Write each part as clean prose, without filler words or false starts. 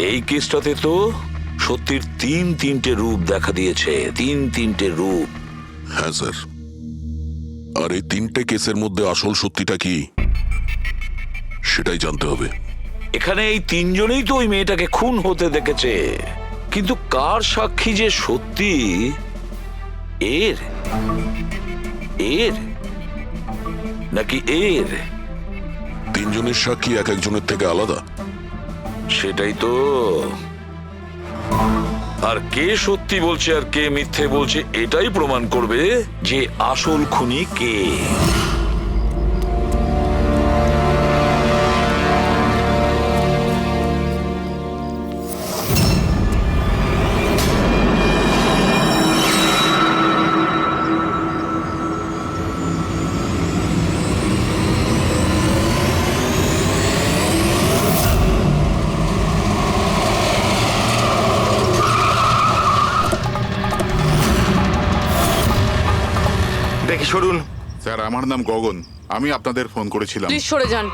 এই কেসটাতে তো সত্যির তিনটে রূপ দেখা দিয়েছে, তিনটে রূপ। হ্যাঁ স্যার, আর এই তিনটে কেসের মধ্যে আসল সত্যিটা কি সেটাই জানতে হবে। এখানে এই তিনজনেই তো ওই মেয়েটাকে খুন হতে দেখেছে, কিন্তু কার সাক্ষী যে সত্যি এর এর নাকি এর? তিনজনের সাক্ষী এক একজনের থেকে আলাদা। সেটাই তো। আর কে সত্যি বলছে আর কে মিথ্যে বলছে এটাই প্রমাণ করবে যে আসল খুনি কে। দেখি সরুন। স্যার, আমার নাম গগন। আমি আপনাদের ফোন করেছিলাম। প্লিজ সরে যান।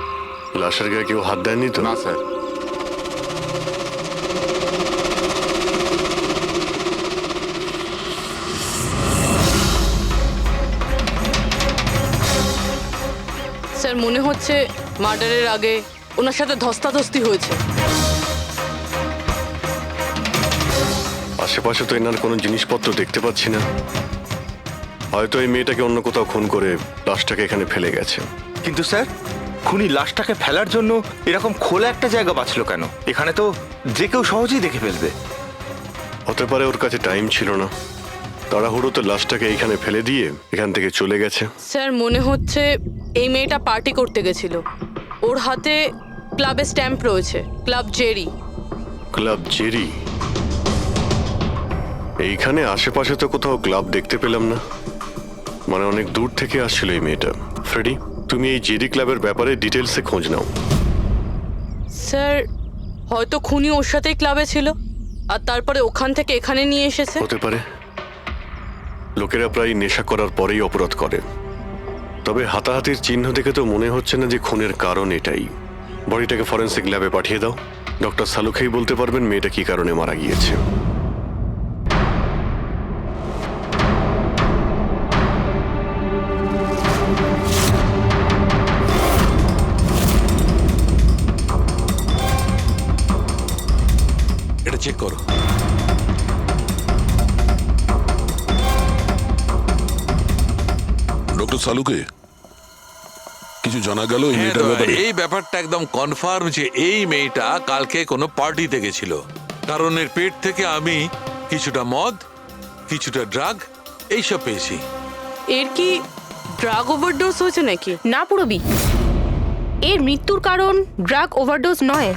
লাশের গায়ে কেউ হাত দেয়নি তো? না স্যার। স্যার মনে হচ্ছে মার্ডারের আগে ওনার সাথে ধস্তাধস্তি হয়েছে। আশেপাশে তো এনার কোনো জিনিসপত্র দেখতে পাচ্ছি না। হয়তো এই মেয়েটাকে অন্য কোথাও খুন করে লাশটাকে এখানে ফেলে গেছে। কিন্তু স্যার, খুনি লাশটাকে ফেলার জন্য এরকম খোলা একটা জায়গা বাঁচলো কেন? এখানে তো যে কেউ সহজেই দেখে ফেলবে। হতে পারে ওর কাছে টাইম ছিল না, তাড়াহুড়োতে লাশটাকে এইখানে ফেলে দিয়ে এখান থেকে চলে গেছে। স্যার মনে হচ্ছে এই মেয়েটা পার্টি করতে গেছিল। ওর হাতে ক্লাবের স্ট্যাম্প রয়েছে, ক্লাব জেরি। Club Jerry? এইখানে আশেপাশে তো কোথাও ক্লাব দেখতে পেলাম না, মানে অনেক দূর থেকে আসছিল এই মেয়েটা। ফ্রেডি, তুমি এই জেরি ক্লাবের ব্যাপারে ডিটেলসে খোঁজ নাও। স্যার হয়তো খুনি ওর সাথেই ক্লাবে ছিল আর তারপরে ওখান থেকে এখানে নিয়ে এসেছে। হতে পারে। লোকেরা প্রায় নেশা করার পরেই অপরাধ করে, তবে হাতাহাতির চিহ্ন দেখে তো মনে হচ্ছে না যে খুনের কারণ এটাই। বডিটাকে ফরেন্সিক ল্যাবে পাঠিয়ে দাও। ডক্টর সালুখেই বলতে পারবেন মেয়েটা কি কারণে মারা গিয়েছে। এটা চেক করো। ডক্টর সালুকে কিছু জানা গেল এই মেয়েটার ব্যাপারে? এই ব্যাপারটা একদম কনফার্ম যে এই মেয়েটা কালকে কোনো পার্টিতে গেছিল, কারণ এর পেট থেকে আমি কিছুটা মদ, কিছুটা ড্রাগ এইসব পেয়েছি। এর কি ড্রাগ ওভারডোজ হয়েছে নাকি? না পুরবি, এর মৃত্যুর কারণ ড্রাগ ওভারডোজ নয়।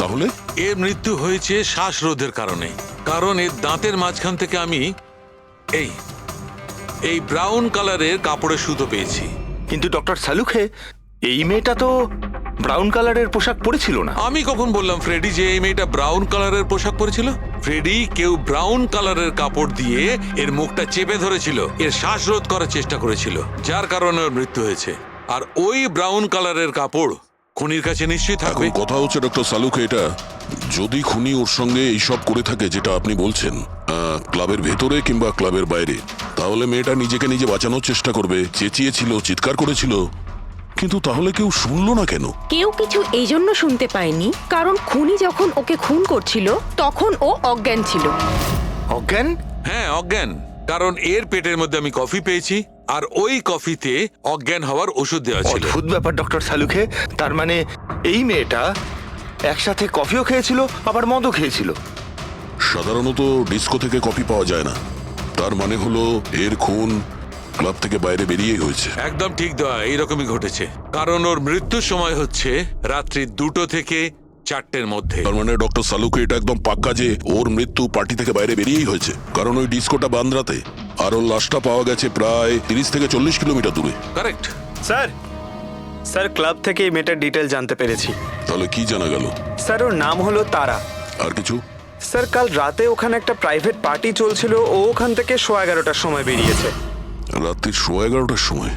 তাহলে এর মৃত্যু হয়েছে শ্বাসরোধের কারণে, কারণ এর দাঁতের মাঝখান থেকে আমি এই ব্রাউন কালারের কাপড়ের সুতো পেয়েছি। কিন্তু ডক্টর সালুখে, এই মেয়েটা তো ব্রাউন কালারের পোশাক পরেছিল না। আমি কখন বললাম ফ্রেডি যে এই মেয়েটা ব্রাউন কালারের পোশাক পরেছিল? ফ্রেডি, কেউ ব্রাউন কালারের কাপড় দিয়ে এর মুখটা চেপে ধরেছিল, এর শ্বাসরোধ করার চেষ্টা করেছিল, যার কারণে ওর মৃত্যু হয়েছে। আর ওই ব্রাউন কালারের কাপড় খুনির কাছে নিশ্চয়ই থাকবে। এখন কথা হচ্ছে ডক্টর সালুকে, এটা যদি খুনি ওর সঙ্গে এইসব করে থাকে যেটা আপনি বলছেন, ক্লাবের ভেতরে কিংবা ক্লাবের বাইরে, তাহলে মেয়েটা নিজেকে নিজে বাঁচানোর চেষ্টা করবে, চেঁচিয়েছিল, চিৎকার করেছিল, কিন্তু তাহলে কেউ শুনলো না কেন? কেউ কিছু এই জন্য শুনতে পায়নি কারণ খুনি যখন ওকে খুন করছিল তখন ও অজ্ঞান ছিল। অজ্ঞান? হ্যাঁ, অজ্ঞান। কারণ এর পেটের মধ্যে আমি কফি পেয়েছি, আর ওই কফিতে অজ্ঞান হওয়ার ওষুধ দেওয়া ছিল। অদ্ভুত ব্যাপার ডক্টর সালুখে। তার মানে এই মেয়েটা একসাথে কফিও খেয়েছিল আবার মদও খেয়েছিল। সাধারণত ডিস্কো থেকে কফি পাওয়া যায় না, তার মানে হলো এর খুন ক্লাব থেকে বাইরে বেরিয়েই হয়েছে। একদম ঠিক দেওয়া, এইরকমই ঘটেছে। কারণ ওর মৃত্যুর সময় হচ্ছে রাত্রি 2টো থেকে 4টের মধ্যে। তার মানে ডক্টর সালুকে এটা একদম পাক্কা যে ওর মৃত্যু পার্টি থেকে বাইরে বেরিয়েই হয়েছে, কারণ ওই ডিস্কোটা বান্দ্রাতে, আর ওর লাশটা পাওয়া গেছে প্রায় 30 থেকে 40 কিলোমিটার দূরে। কারেক্ট। স্যার ক্লাব থেকে এই মেয়েটার ডিটেল জানতে পেরেছি। তাহলে কি জানা গেল? স্যার ওর নাম হলো তারা। আর কিছু? স্যার কাল রাতে ওখানে একটা প্রাইভেট পার্টি চলছিল, ও ওখান থেকে 11:30টার সময় বেরিয়েছে। রাত্রি 11:30টার সময়?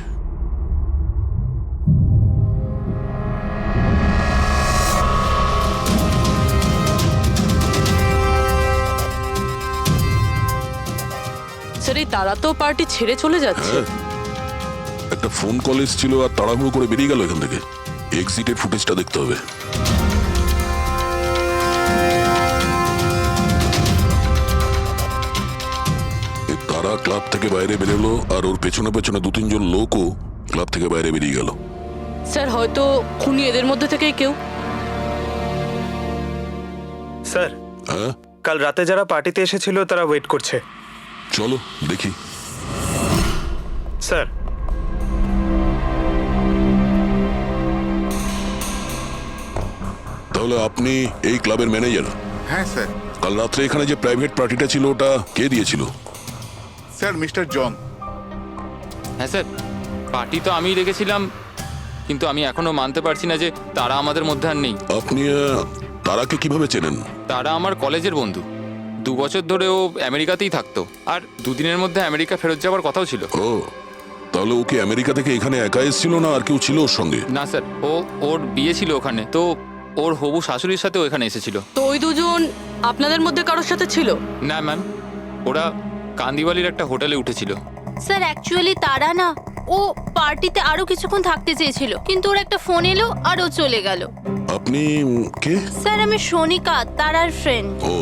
স্যার এই তারা তো পার্টি ছেড়ে চলে যাচ্ছে। হ্যাঁ, একটা ফোন কল এসেছিল আর তাড়াহুড়ো করে বেরিয়ে গেল এখান থেকে। এক্সিটের ফুটেজটা দেখতে হবে। এ তারা ক্লাব থেকে বাইরে বেরোলো আর ওর পেছনে পেছনে 2-3 জন লোকও ক্লাব থেকে বাইরে বেরিয়ে গেল। স্যার হয়তো খুনি এদের মধ্যে থেকেই কেউ। স্যার, হ্যাঁ, কাল রাতে যারা পার্টিতে এসেছিল তারা ওয়েট করছে। চলো দেখি। স্যার, তাহলে আপনি এই ক্লাবের ম্যানেজার? হ্যাঁ স্যার। কাল রাত্রে এখানে যে প্রাইভেট পার্টিটা ছিল ওটা কে দিয়েছিল? Sir mister John. হ্যাঁ স্যার, পার্টি তো আমিই রেখেছিলাম, কিন্তু আমি এখনো মানতে পারছি না যে তারা আমাদের মধ্যে আর নেই। আপনি তারাকে কিভাবে চেনেন? তারা আমার কলেজের বন্ধু। 2 বছর ধরে ও আমেরিকাতেই থাকতো, আর 2 দিনের মধ্যে আমেরিকা ফেরত যাওয়ার কথাও ছিল। ও, তাহলে ও কি আমেরিকা থেকে এখানে একা এসেছিল না আর কেউ ছিল ওর সঙ্গে? না স্যার, ওর বিয়ে ছিল ওখানে, তো ওর হবু শাশুড়ির সাথেও এখানে এসেছিল। তো ওই দুজন আপনাদের মধ্যে কারোর সাথে ছিল? না ম্যাম, ওরা কান্দিওয়ালির একটা হোটেলে উঠেছিল। স্যার অ্যাকচুয়ালি তারা না, ও পার্টিতে আরো কিছুক্ষণ থাকতে চেয়েছিল, কিন্তু ওর একটা ফোন এলো আর ও চলে গেল। আপনি কে? স্যার আমি সোনিকা, তারার ফ্রেন্ড। ও,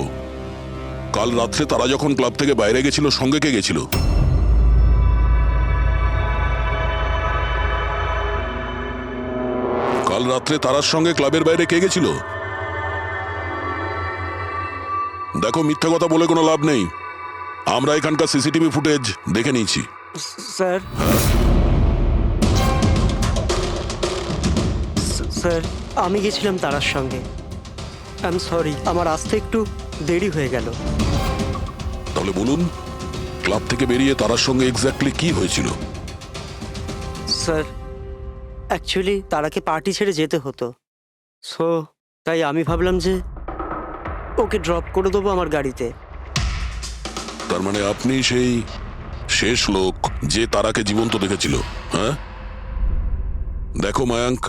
কাল রাত্রে তারা যখন ক্লাব থেকে বাইরে গেছিল সঙ্গে কে গেছিল? কাল রাত্রে তারার সঙ্গে ক্লাবের বাইরে কে গেছিল? দেখো, মিথ্যা কথা বলে কোনো লাভ নেই। আমরা এখানকার সিসিটিভি ফুটেজ দেখে নিয়েছি। স্যার, স্যার আমি গেছিলাম তারার সঙ্গে। আই এম সরি, আমার আসতে একটু দেরি হয়ে গেল। তাহলে বলুন, ক্লাব থেকে বেরিয়ে তারার সঙ্গে এক্স্যাক্টলি কি হয়েছিল? স্যার অ্যাকচুয়ালি তারাকে পার্টি ছেড়ে যেতে হতো, সো তাই আমি ভাবলাম যে ওকে ড্রপ করে দেবো আমার গাড়িতে। তার মানে আপনি সেই শেষ লোক যে তারাকে জীবন্ত দেখেছিল? হ্যাঁ, দেখো মায়াঙ্ক,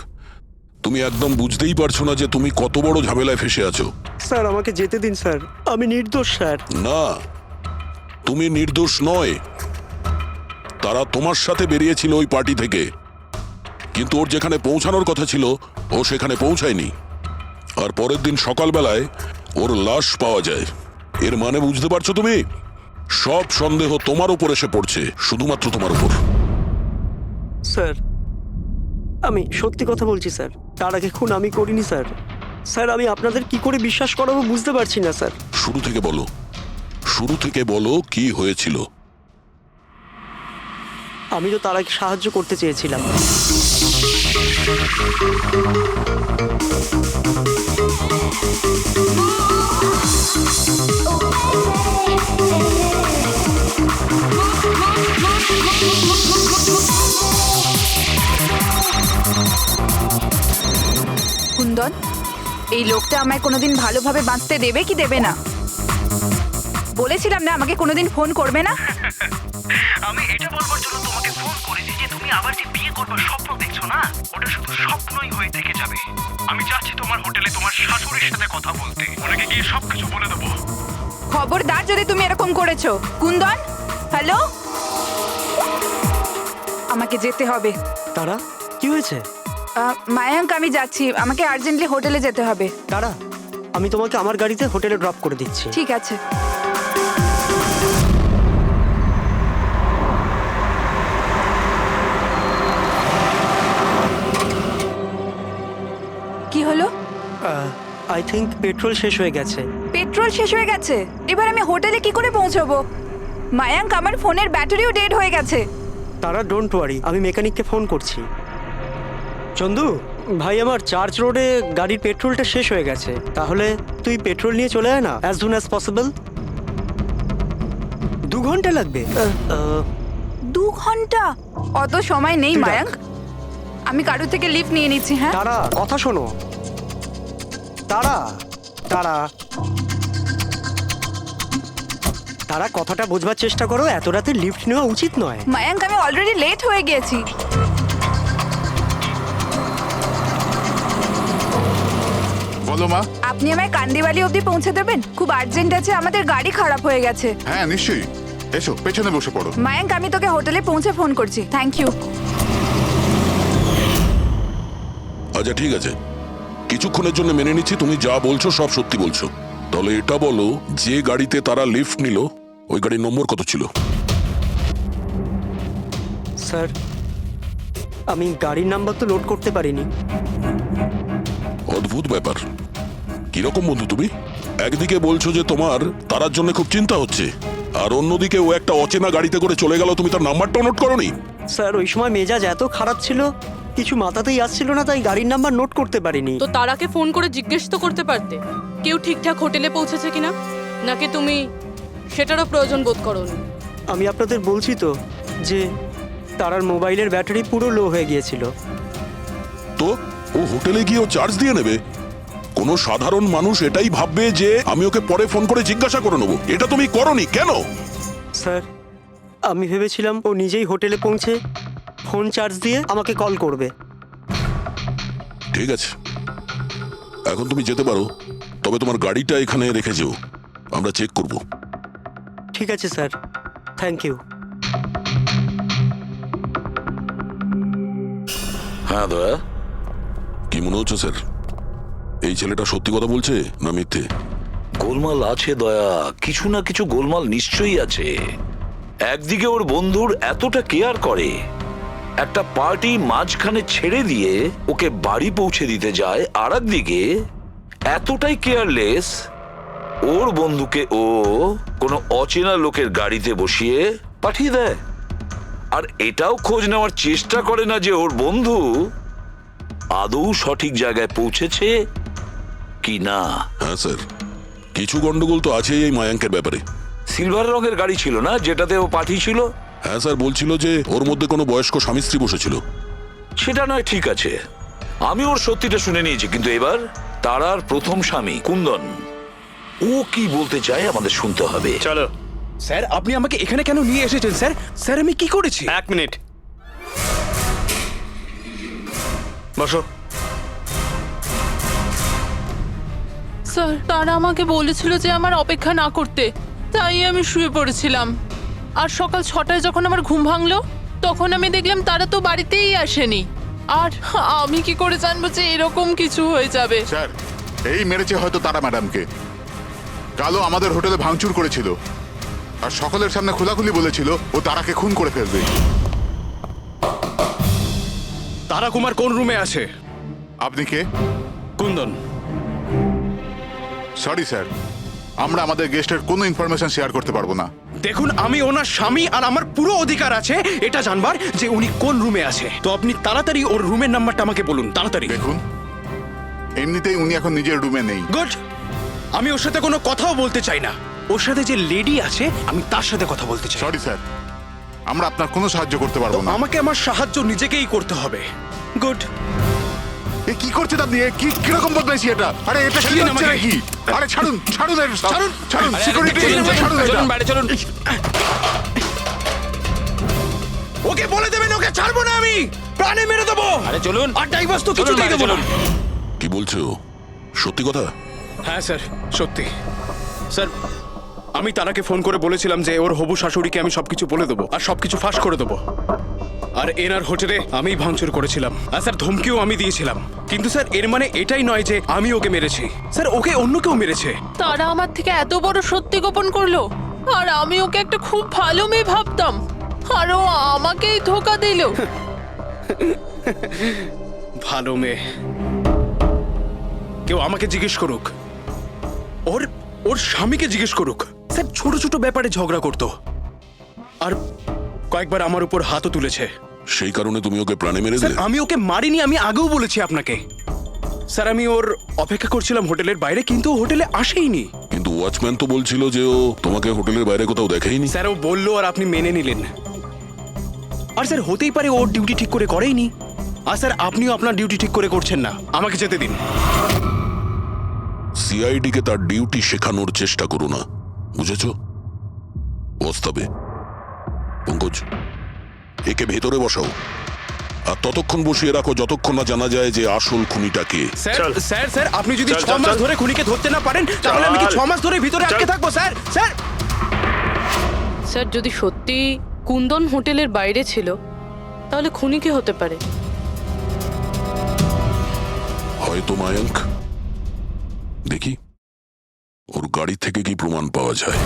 তুমি একদম বুঝতেই পারছো না যে তুমি কত বড় ঝামেলায় ফেসে আছো। স্যার আমাকে যেতে দিন স্যার, আমি নির্দোষ স্যার। না, তুমি নির্দোষ নয়। তারা তোমার সাথে বেরিয়েছিল ওই পার্টি থেকে, কিন্তু ওর যেখানে পৌঁছানোর কথা ছিল ও সেখানে পৌঁছায়নি। আর পরের দিন সকালবেলায় ওর লাশ পাওয়া যায়। এর মানে বুঝতে পারছো তুমি? সব সন্দেহ তোমার উপর এসে পড়ছে, শুধুমাত্র তোমার উপর। স্যার আমি সত্যি কথা বলছি স্যার, তার আগে খুন আমি করিনি স্যার। স্যার আমি আপনাদের কি করে বিশ্বাস করাবো বুঝতে পারছি না স্যার। শুরু থেকে বলো, শুরু থেকে বলো কি হয়েছিল। আমি তো তারাকে সাহায্য করতে চেয়েছিলাম। কুন্দন, এই লোকটা আমায় কোনোদিন ভালোভাবে বাঁচতে দেবে কি দেবে না? বলেছিলাম না আমাকে কোনোদিন ফোন করবে না। আমি এটা বলবার জন্য তোমাকে ফোন করেছি যে তুমি আবার যে বিয়ে করবার স্বপ্ন দেখছো না, ওটা শুধু স্বপ্নই হয়ে থেকে যাবে। আমি যাচ্ছি তোমার হোটেলে তোমার শাশুড়ির সাথে কথা বলতে, ওনাকে গিয়ে সবকিছু বলে দেবো। খবরদার যদি তুমি এরকম করেছো। কুন্দন, হ্যালো, আমাকে যেতে হবে। তারা কি হয়েছে? মায়াঙ্ক আমি যাচ্ছি, আমাকে আর্জেন্টলি হোটেলে যেতে হবে। তারা, আমি তোমাকে আমার গাড়িতে হোটেলে ড্রপ করে দিচ্ছি। ঠিক আছে। কি হলো? আই থিঙ্ক পেট্রোল শেষ হয়ে গেছে। পেট্রোল শেষ হয়ে গেছে? এবার আমি হোটেলে কি করে পৌঁছবো? মায়াঙ্ক আমার ফোনের ব্যাটারিও ডেড হয়ে গেছে। তারা ডোন্ট ওয়ারি, আমি মেকানিককে ফোন করছি। চন্দু ভাই, আমার চার্চ রোডে গাড়ির পেট্রোলটা শেষ হয়ে গেছে, তাহলে তুই পেট্রোল নিয়ে চলে আয় না অ্যাজ সুন অ্যাজ পসিবল। 2 ঘন্টা লাগবে। 2 ঘন্টা? অত সময় নেই মায়াঙ্ক, আমি কারো থেকে লিফট নিয়ে নিচ্ছি। হ্যাঁ তারা, কথা শোনো। তারা তারা তারা কথাটা বোঝবার চেষ্টা করো, এত রাতে লিফট নেওয়া উচিত নয়। মায়াঙ্ক আমি অলরেডি লেট হয়ে গেছি। বলো মা। আপনি আমায় কান্দিওয়ালি অবধি পৌঁছে দেবেন? খুব আর্জেন্ট আছে, আমাদের গাড়ি খারাপ হয়ে গেছে। হ্যাঁ নিশ্চয়ই, এসো পেছনে বসে পড়ো। মায়াঙ্ক, আমি তোকে হোটেলে পৌঁছে ফোন করছি। Thank you. আচ্ছা ঠিক আছে, কিছুক্ষণের জন্য মেনে নিচ্ছি তুমি যা বলছো সব সত্যি বলছো। তাহলে এটা বলো, যে গাড়িতে তারা লিফট নিল ওই গাড়ির নম্বর কত ছিল? স্যার, আমি গাড়ির নাম্বার তো লোড করতে পারিনি। অদ্ভুত ব্যাপার। কিরকম বন্ধু তুমি? একদিকে বলছো যে তোমার তারার জন্য খুব চিন্তা হচ্ছে, আর অন্যদিকে ও একটা অচেনা গাড়িতে করে চলে গেল, তুমি তার নাম্বারটাও নোট করোনি? স্যার, ওই সময় মেজাজ এত খারাপ ছিল, কিছু মাথাতেই আসছিল না, তাই গাড়ির নাম্বার নোট করতে পারিনি। তো তারাকে ফোন করে জিজ্ঞেস তো করতে পারতে কেউ ঠিকঠাক হোটেলে পৌঁছেছে কিনা, নাকি তুমি সেটারও প্রয়োজন বোধ করোনি? আমি আপনাদের বলছি তো যে তারার মোবাইলের ব্যাটারি পুরো লো হয়ে গিয়েছিল। তো ও হোটেলে গিয়ে ও চার্জ দিয়ে নেবে? কোনো সাধারণ মানুষ এটাই ভাববে যে আমি ওকে পরে ফোন করে জিজ্ঞাসা করে নেবো। এটা তুমি করোনি কেন? স্যার, আমি ভেবেছিলাম ও নিজেই হোটেলে পৌঁছে ফোন চার্জ দিয়ে আমাকে কল করবে। ঠিক আছে, এখন তুমি যেতে পারো, তবে তোমার গাড়িটা এখানে রেখে যেও, আমরা চেক করব। ঠিক আছে স্যার, থ্যাংক ইউ। হ্যাঁ দয়া, কি মনে হচ্ছে স্যার, এই ছেলেটা সত্যি কথা বলছে না মিথ্যে? গোলমাল আছে দয়া, কিছু না কিছু গোলমাল নিশ্চয়ই আছে। একদিকে ওর বন্ধুর এতটা কেয়ার করে, একটা পার্টি মাঝখানে ছেড়ে দিয়ে ওকে বাড়ি পৌঁছে দিতে যায়, আর একদিকে এতটাই কেয়ারলেস ওর বন্ধুকে ও কোনো অচেনা লোকের গাড়িতে বসিয়ে পাঠিয়ে দেয়, আর এটাও খোঁজ নেওয়ার চেষ্টা করে না যে ওর বন্ধু আদৌ সঠিক জায়গায় পৌঁছেছে কি না। হ্যাঁ স্যার, কিছু গন্ডগোল তো আছেই এই মায়াঙ্কের ব্যাপারে। সিলভার রঙের গাড়ি ছিল না যেটাতে ও পাঠিয়েছিল? হ্যাঁ স্যার, বলছিল যে ওর মধ্যে কোনো বয়স্ক স্বামী স্ত্রী বসেছিল। সেটা নয়, ঠিক আছে, আমি ওর সত্যিটা শুনে নিয়েছি, কিন্তু এবার তারার প্রথম স্বামী কুন্দন, ও কি বলতে চায় আমাদের শুনতে হবে। চলো। স্যার, আপনি আমাকে এখানে কেন নিয়ে এসেছেন স্যার? স্যার, আমি কি করেছি? এক মিনিট, বসো। স্যার, তারা আমাকে বলেছিল যে আমার অপেক্ষা না করতে, তাই আমি শুয়ে পড়েছিলাম। আর সকাল 6টায় যখন আমার ঘুম ভাঙলো, তখন আমি দেখলাম তারা তো বাড়িতেই আসেনি। আর আমি কি করে জানবো যে এরকম কিছু হয়ে যাবে? স্যার, এই মেরেছে হয়তো তারা ম্যাডামকে। কালো আমাদের হোটেলে ভাঙচুর করেছিল, আর সকলের সামনে খোলাখুলি বলেছিল ও তারাকে খুন করে ফেলবে। তারা কুমার কোন রুমে আছে? আপনি কে? কুন্দন। সরি স্যার, আমরা আমাদের গেস্টের কোনো ইনফরমেশন শেয়ার করতে পারবো না। দেখুন, আমি ওনার স্বামী, আর আমার পুরো অধিকার আছে এটা জানবার যে উনি কোন রুমে আছে। তো আপনি তাড়াতাড়ি ওর রুমের নাম্বারটা আমাকে বলুন, তাড়াতাড়ি। দেখুন, এমনিতেই উনি এখন নিজের রুমে নেই। গুড, আমি ওর সাথে কোনো কথাও বলতে চাই না। ওর সাথে যে লেডি আছে আমি তার সাথে কথা বলতে চাই। সরি স্যার, আমরা আপনার কোনো সাহায্য করতে পারবো না। আমাকে আমার সাহায্য নিজেকেই করতে হবে। গুড। এ কি করছে আপনি? এ কি কিরকম বদমাইশি এটা? আরে এটা কি হচ্ছে নাকি? আরে ছাড়ুন, ছাড়ুন, ছাড়ুন, ছাড়ুন, সিকিউরিটি ছাড়ুন এটা। বাইরে চলুন। ওকে বলে দেবেন ওকে ছাড়বো না, আমি প্রাণে মেরে দেবো। আরে চলুন। আর ডাইভার্স তো কিছুতেই দেবো না। কি বলছো, সত্যি কথা? হ্যাঁ স্যার, সত্যি। স্যার, আমি তারাকে ফোন করে বলেছিলাম যে ওর হবু শাশুড়িকে আমি সবকিছু বলে দেবো আর সবকিছু ফাঁস করে দেবো। আর এনার হোটেলে আমি ভাঙচুর করেছিলাম, আর স্যার ধমকিও আমি দিয়েছিলাম। কিন্তু স্যার, এর মানে এটাই নয় যে আমি ওকে মেরেছি। স্যার, ওকে অন্য কেউ মেরেছে। তারা আমার থেকে এত বড় সত্যি গোপন করলো, আর আমি ওকে একটা খুব ভালো মেয়ে ভাবতাম, আর ও আমাকেই ধোকা দিল। ভালো মেয়ে? কেউ আমাকে জিজ্ঞেস করুক, ওর স্বামীকে জিজ্ঞেস করুক। স্যার, ছোট ছোট ব্যাপারে ঝগড়া করতো, আর কয়েকবার আমার উপর হাতও তুলেছে। সেই কারণে তুমি ওকে প্রাণে মেরে দিলে? আমি ওকে মারিনি, আমি আগেও বলেছি আপনাকে। স্যার, আমি ওর অপেক্ষা করছিলাম হোটেলের বাইরে, কিন্তু হোটেলে আসেইনি। কিন্তু ওয়াচম্যান তো বলছিল যে ও তোমাকে হোটেলের বাইরে কোথাও দেখেইনি। স্যার, ও বললো আর আপনি মেনে নিলেন। আর স্যার, হতেই পারে ওর ডিউটি ঠিক করে করেইনি। আর স্যার, আপনিও আপনার ডিউটি ঠিক করে করছেন না। আমাকে যেতে দিন। সিআইডি কে তার ডিউটি শেখানোর চেষ্টা করো না, বুঝেছ? বস্তাবে। পঙ্কজ, একে ভেতরে বসাও, আর ততক্ষণ বসিয়ে রাখো যতক্ষণ না জানা যায় যে আসল খুনিটা কে। স্যার, স্যার, আপনি যদি 6 মাস ধরে খুনিকে ধরতে না পারেন, তাহলে আমি কি 6 মাস ধরে ভিতরে আটকে থাকবো? স্যার, স্যার, স্যার যদি সত্যি কুন্দন হোটেলের বাইরে ছিল তাহলে খুনি কে হতে পারে? হয়তো মায়াঙ্ক। দেখি ওর গাড়ি থেকে কি প্রমাণ পাওয়া যায়।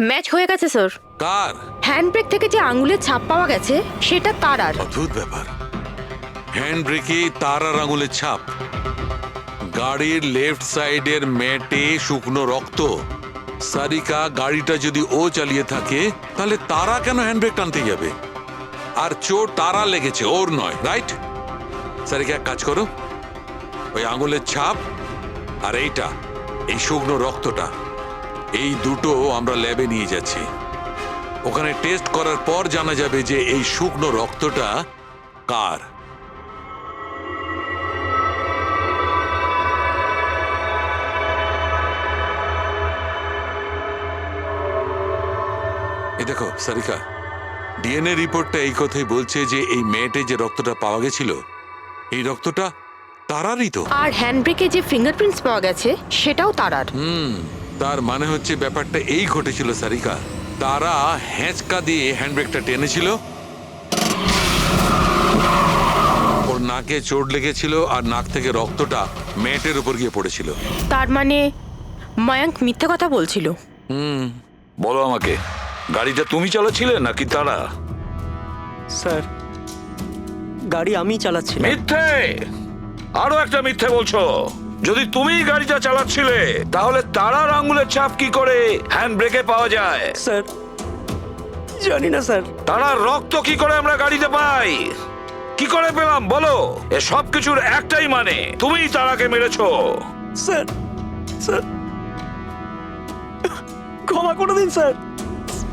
ম্যাচ হয়ে গেছে স্যার। কার? হ্যান্ডব্রেক থেকে যে আঙুলের ছাপ পাওয়া গেছে সেটা তারার। অদ্ভুত ব্যাপার, হ্যান্ড ব্রেকে তার আর আঙুলের ছাপ। গাড়ির লেফট সাইডের ম্যাটে শুকনো রক্ত। সারিকা গাড়িটা যদি ও চালিয়ে থাকে তাহলে তারা কেন হ্যান্ডব্রেক টানতে যাবে? আর চোট তারা লেগেছে, ওর নয়, রাইট? সারিকা এক কাজ করো, ওই আঙুলের ছাপ আর এইটা, এই শুকনো রক্তটা, এই দুটো আমরা ল্যাবে নিয়ে যাচ্ছি। ওখানে টেস্ট করার পর জানা যাবে যে এই শুকনো রক্তটা কার। এই দেখো সারিকা, ডিএনএ রিপোর্টটা এই কথাই বলছে যে এই মেয়েটে যে রক্তটা পাওয়া গেছিল এই রক্তটা তারারই তো। আর হ্যান্ডব্রেকে যে ফিঙ্গারপ্রিন্টস পাওয়া গেছে সেটাও তারার। তার মানে হচ্ছে ব্যাপারটা এই ঘটেছিল সারিকা, তারা হ্যাঁচকা দিয়ে হ্যান্ডব্রেকটা টেনেছিল, ওর নাকে চোট লেগেছিল আর নাক থেকে রক্তটা ম্যাটের উপর গিয়ে পড়েছিল। তার মানে মায়াঙ্ক মিথ্যে কথা বলছিল। বলো আমাকে, গাড়িটা তুমি চালাচ্ছিলে নাকি তারা? স্যার গাড়ি আমি চালাচ্ছি। মিথ্যে, আরো একটা মিথ্যে বলছো। যদি তুমি গাড়িটা চালাচ্ছিলে তাহলে তারার আঙ্গুলের ছাপ কি করে হ্যান্ড ব্রেকে পাওয়া যায়? স্যার জানি না স্যার। তারার রক্ত কি করে আমরা গাড়িতে পাই? কি করে পেলাম বলো? এ সব কিছুর একটাই মানে, তুমিই তারাকে মেরেছো। স্যার স্যার ক্ষমা করে দিন স্যার।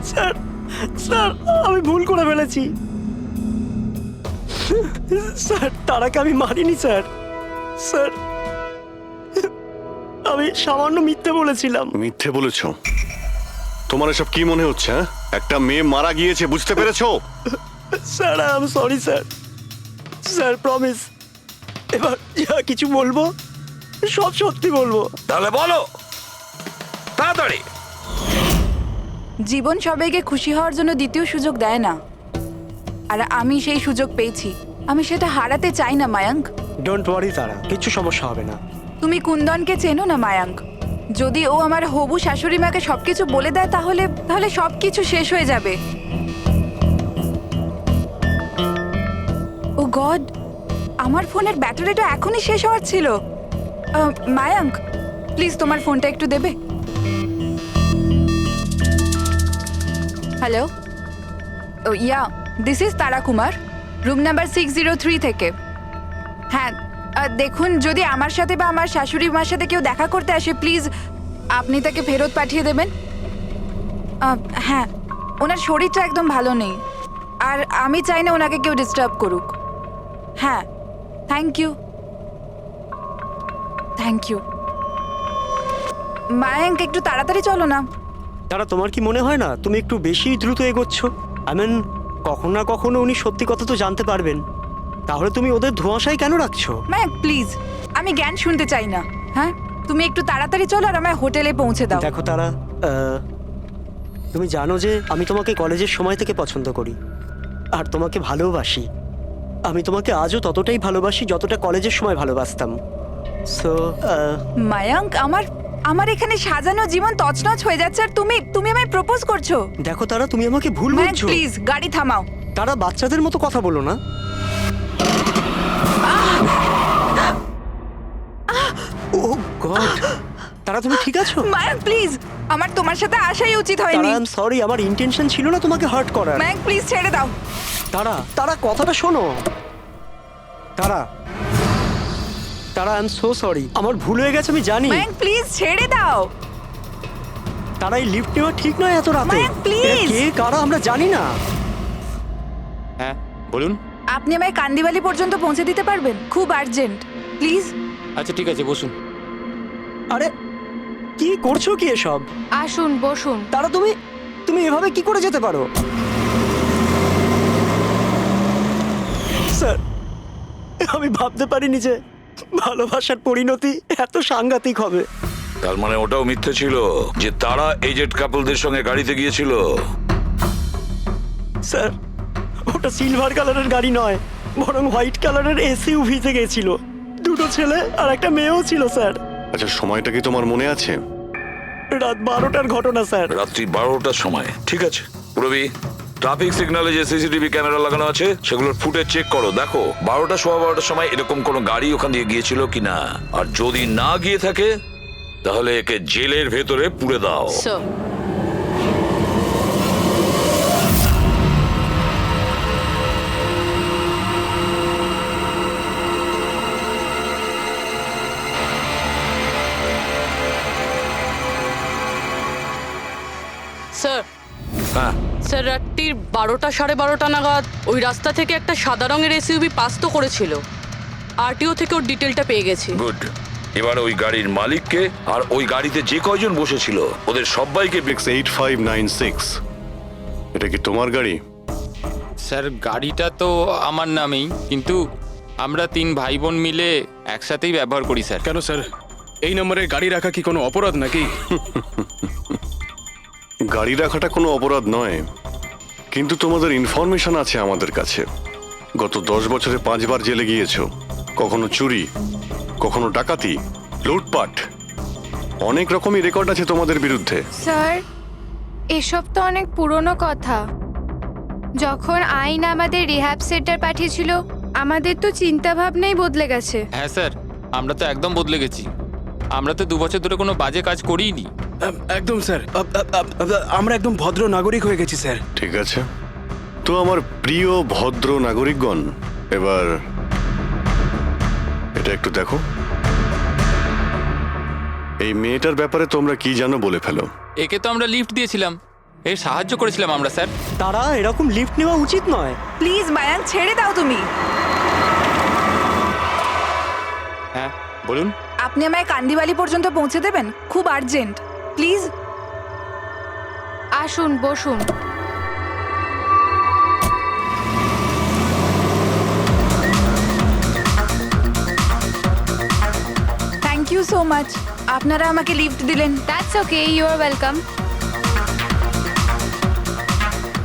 স্যার স্যার আমি ভুল করে ফেলেছি স্যার। তারাকে আমি মারিনি স্যার। স্যার আমি সামান্য মিথ্যে বলেছিলাম। মিথ্যে বলেছো? তোমার এসব কি মনে হচ্ছে? হ্যাঁ, একটা মেয়ে মারা গিয়েছে, বুঝতে পেরেছো? Sir I am sorry sir. Sir promise, এবার যা কিছু বলবো সব সত্যি বলবো। তাহলে বলো তাড়াতাড়ি। জীবন সবাইকে খুশি হওয়ার জন্য দ্বিতীয় সুযোগ দেয় না, আর আমি সেই সুযোগ পেয়েছি। আমি সেটা হারাতে চাই না মায়াঙ্ক। ডোন্ট ওয়ারি তারা, কিছু সমস্যা হবে না। তুমি কুন্দনকে চেনো না মায়াঙ্ক? যদি ও আমার হবু শাশুড়ি মাকে সবকিছু বলে দেয় তাহলে তাহলে সবকিছু শেষ হয়ে যাবে। ও গড, আমার ফোনের ব্যাটারিটা এখনই শেষ হওয়ার ছিল। মায়াঙ্ক প্লিজ তোমার ফোনটা একটু দেবে? Hello, yeah this is Tara Kumar, room number 603 থেকে। হ্যাঁ দেখুন, যদি আমার সাথে বা আমার শাশুড়ি মার সাথে কেউ দেখা করতে আসে প্লিজ আপনি তাকে ফেরত পাঠিয়ে দেবেন। হ্যাঁ, ওনার শরীরটা একদম ভালো নেই আর আমি চাই না ওনাকে কেউ ডিস্টার্ব করুক। হ্যাঁ, thank you thank you. Mayank একটু তাড়াতাড়ি চলো না। তারা তোমার কি মনে হয় না তুমি একটু বেশি দ্রুত এগোচ্ছ? আই মিন কখনো না কখনো উনি সত্যি কথা তো জানতে পারবেন, তাহলে তুমি ওদের ধোঁয়াশায় কেন রাখছো? মায়াঙ্ক প্লিজ, আমি জ্ঞান শুনতে চাই না। হ্যাঁ, তুমি একটু তাড়াতাড়ি চলো আর আমায় হোটেলে পৌঁছে দাও। দেখো তারা, তুমি জানো যে আমি তোমাকে কলেজের সময় থেকে পছন্দ করি আর তোমাকে ভালোবাসি। আমি তোমাকে আজও ততটাই ভালোবাসি যতটা কলেজের সময় ভালোবাসতাম। সো মায়াঙ্ক, আমার এখানে সাজানো জীবন তছনছ হয়ে যাচ্ছে আর তুমি আমায় প্রপোজ করছো। দেখো তারা, তুমি আমাকে ভুল মায়াঙ্ক বুঝছো। প্লিজ গাড়ি থামাও। তারা বাচ্চাদের মতো কথা বলো না। ও গড, তারা তুমি ঠিক আছো? মায়াঙ্ক প্লিজ, আমার তোমার সাথে আসাই উচিত হয়নি। আই এম সরি, আমার ইন্টেনশন ছিল না তোমাকে হার্ট করার। মায়াঙ্ক প্লিজ ছেড়ে দাও। তারা কথাটা শোনো। তারা আই এম সো সরি, আমার ভুল হয়ে গেছে আমি জানি। মায়াঙ্ক প্লিজ ছেড়ে দাও। তারা এই লিফট নেওয়া ঠিক নয় এত রাতে। মায়াঙ্ক, please! এরা কে কারা আমরা জানি না। হ্যাঁ বলুন। আপনি আমায় কান্দিবালি পর্যন্ত পৌঁছে দিতে পারবেন? খুব আর্জেন্ট, প্লিজ। আচ্ছা ঠিক আছে, বসুন। আরে কি করছো কি এসব? আসুন বসুন। তারা তুমি এভাবে কি করে যেতে পারো? স্যার, আমি ভাবতে পারিনি যে ভালোবাসার পরিণতি এত সাংঘাতিক হবে। তার মানে ওটাও মিথ্যে ছিল যে তারা এজেড কাপলদের সঙ্গে গাড়িতে গিয়েছিল? স্যার, ওটা সিলভার কালারের গাড়ি নয়, বরং হোয়াইট কালারের এসইউভিতে গেছিল। দুটো ছেলে আর একটা মেয়েও ছিল স্যার। আচ্ছা, সময়টা কি তোমার মনে আছে? রাত 12টার ঘটনা স্যার। রাত্রি 12টার সময়? ঠিক আছে রবি, ট্রাফিক সিগন্যালে যে সিসিটিভি ক্যামেরা লাগানো আছে সেগুলোর ফুটেজ চেক করো। দেখো 12টা সোয়া 12টার সময় এরকম কোনো গাড়ি ওখান দিয়ে গিয়েছিল কিনা। আর যদি না গিয়ে থাকে তাহলে একে জেলের ভেতরে পুরে দাও। স্যার, স্যার, হ্যাঁ, স্যার রাত্রির 12টা সাড়ে 12টা নাগাদ ওই রাস্তা থেকে একটা সাদা রঙের এসইউভি পাস তো করেছিল। আরটিও থেকে ওর ডিটেলটা পেয়ে গেছি। গুড। এবার ওই গাড়ির মালিককে আর ওই গাড়িতে যে কয়জন বসেছিল ওদের সবাইকে 8596, এটা কি তোমার গাড়ি? স্যার গাড়িটা তো আমার নামেই, কিন্তু আমরা 3 ভাই বোন মিলে একসাথেই ব্যবহার করি স্যার। কেন স্যার, এই নম্বরে গাড়ি রাখা কি কোনো অপরাধ নাকি? গাড়ি রাখাটা কোনো অপরাধ নয়, কিন্তু তোমাদের ইনফরমেশন আছে আমাদের কাছে। গত 10 বছরে 5 বার জেলে গিয়েছো। কখনো চুরি, কখনো ডাকাতি, লুটপাট, অনেক রকমই রেকর্ড আছে তোমাদের বিরুদ্ধে। স্যার, এসব তো অনেক পুরনো কথা। যখন আইন আমাদের রিহ্যাব সেন্টার পাঠিয়েছিল, আমাদের তো চিন্তা ভাবনাই বদলে গেছে। হ্যাঁ স্যার, আমরা তো একদম বদলে গেছি। আমরা তো 2 বছর ধরে কোনো বাজে কাজ করিনি। একদম স্যার, আমরা একদম ভদ্র নাগরিক হয়ে গেছি স্যার। ঠিক আছে, তো আমার প্রিয় ভদ্র নাগরিকগণ, এবার এটা একটু দেখো। এই মেয়েটার ব্যাপারে তোমরা কি জানো বলে ফেলো। একে তো আমরা লিফট দিয়েছিলাম, এর সাহায্য করেছিলাম আমরা স্যার। তারা এরকম লিফট নেওয়া উচিত নয়। প্লিজ মায়াঙ্ক, ছেড়ে দাও তুমি। হ্যাঁ বলুন। আপনি আমায় কান্দিবালি পর্যন্ত পৌঁছে দেবেন? খুব আর্জেন্ট, প্লিজ। আসুন বসুন। থ্যাংক ইউ সো মাচ, আপনারা আমাকে লিফট দিলেন। That's okay, you are welcome.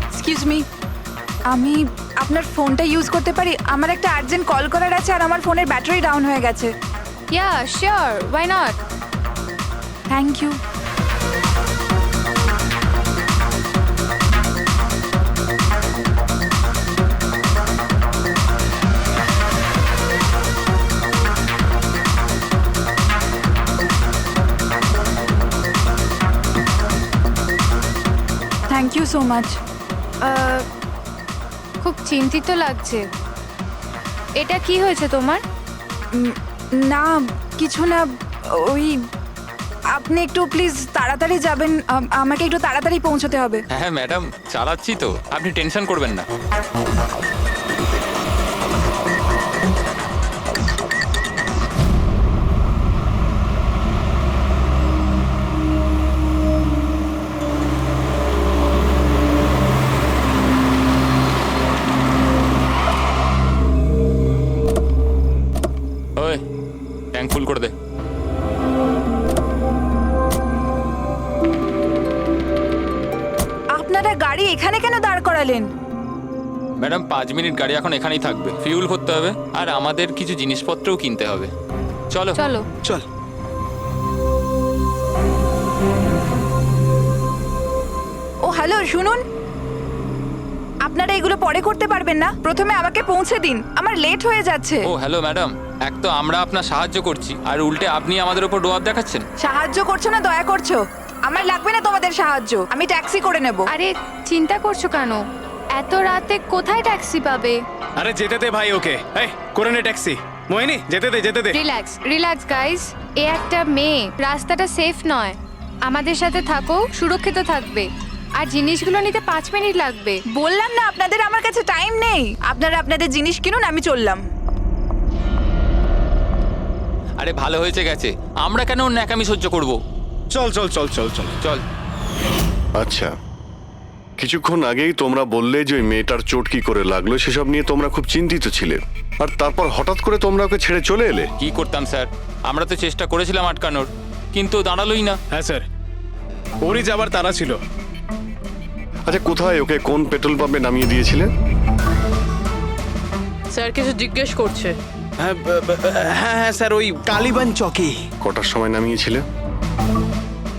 Excuse me, আমি আপনার ফোনটা ইউজ করতে পারি? আমার একটা আর্জেন্ট কল করার আছে আর আমার ফোনের ব্যাটারি ডাউন হয়ে গেছে। Yeah sure, why not. Thank you. Thank you so much. খুব চিন্তিত লাগছে। এটা কি হয়েছে তোমার? না কিছু না, ওই আপনি একটু প্লিজ তাড়াতাড়ি যাবেন, আমাকে একটু তাড়াতাড়ি পৌঁছতে হবে। হ্যাঁ ম্যাডাম, চালাচ্ছি তো, আপনি টেনশন করবেন না। ওই ট্যাঙ্ক ফুল করে দে। আপনারা গাড়ি এখানে কেন দাঁড় করালেন? ম্যাডাম 5 মিনিট গাড়ি এখন এখানেই থাকবে, ফিউল ভরতে হবে আর আমাদের কিছু জিনিসপত্রও কিনতে হবে। চলো চলো। চল। ও হ্যালো, শুনুন, আপনারা এগুলো পরে করতে পারবেন না? প্রথমে আমাকে পৌঁছে দিন, আমার লেট হয়ে যাচ্ছে। ও হ্যালো ম্যাডাম, এক তো আমরা আপনার সাহায্য করছি আর উল্টে আপনি আমাদের উপর ডোয়াব দেখাচ্ছেন। সাহায্য করছো না দয়া করছো? আমার লাগবে না তোমাদের সাহায্য, আমি ট্যাক্সি করে নেব। আরে চিন্তা করছো কেন? এত রাতে কোথায় ট্যাক্সি পাবে? আরে যেতে দে ভাই ওকে, এই করে নে ট্যাক্সি। মোহিনী যেতে দে, যেতে দে। রিল্যাক্স রিল্যাক্স গাইস, এ একটা মেয়ে, রাস্তাটা সেফ নয়। আমাদের সাথে থাকো, সুরক্ষিত থাকবে। আর জিনিসগুলো নিতে 5 মিনিট লাগবে। বললাম না আপনাদের আমার কাছে টাইম নেই। আপনারা আপনাদের জিনিস কিনুন, আমি চললাম। আরে ভালো হয়েছে গেছে, আমরা কেন ওর ন্যাকামি সহ্য করব? চল চল চল চল চল চল। আচ্ছা, কিছুক্ষণ আগেই তোমরা বললে যে ওই মেয়েটার চোট কি করে লাগলো সেসব নিয়ে তোমরা খুব চিন্তিত ছিলে, আর তারপর হঠাৎ করে তোমরা ওকে ছেড়ে চলে এলে। কি করতাম স্যার, আমরা তো চেষ্টা করেছিলাম আটকানোর, কিন্তু দাঁড়ালোই না। হ্যাঁ স্যার, ওরই যাবার তারা ছিল। আচ্ছা, কোথায় ওকে কোন পেট্রোল পাম্পে নামিয়ে দিয়েছিলে? স্যার কিছু জিজ্ঞেস করছে। হ্যাঁ হ্যাঁ স্যার, ওই কালীবান চকে। কটার সময় নামিয়েছিলে?